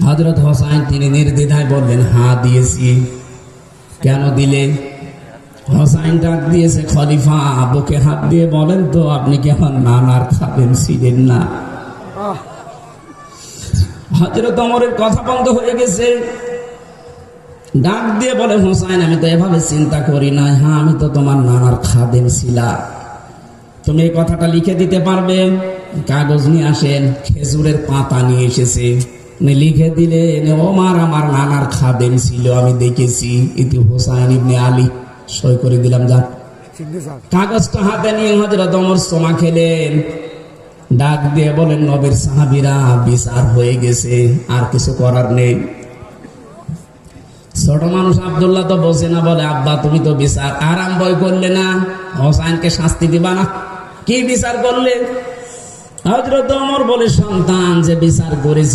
হযরত হোসাইন তিনি নির্দ্বিধায় বললেন, হ্যাঁ দিয়েছি। কেন দিলেন? হোসাইন ডাক দিয়েছে, খলিফা বুকে হাত দিয়ে বলেন তো, আপনি কি আমার নানার খাদেম ছিলেন না? হযরত ওমরের কথা বন্ধ হয়ে গেছে। ডাক দিয়ে বলে, হোসাইন আমি তো এভাবে চিন্তা করি না। হ্যাঁ আমি তো তোমার নানার খাদেম ছিলাম। তুমি এই কথাটা লিখে দিতে পারবে? কাগজ নিয়ে আসেন। খেজুরের পাতা নিয়ে এসেছে, লিখে দিলেন, ওমর আমার নানার খাদেম ছিল, আমি দেখেছি। ইতি হোসাইন ইবনে আলী। সই করে দিলাম, যান। কাগজটা হাতে নিয়ে হযরত ওমর সোমা খেলেন। ডাক দিয়ে বলেন, নবীর সাহাবীরা, বিচার হয়ে গেছে, আর কিছু করার নেই। ছোট মানুষ আব্দুল্লাহ তো বসে না, বলে, আব্বা তুমি তো বিচার আরম্ভ করলে না, হোসাইনকে শাস্তি দিবা না, কি বিচার করলে? হযরত ওমর বলে, সন্তান যে বিচার করেছি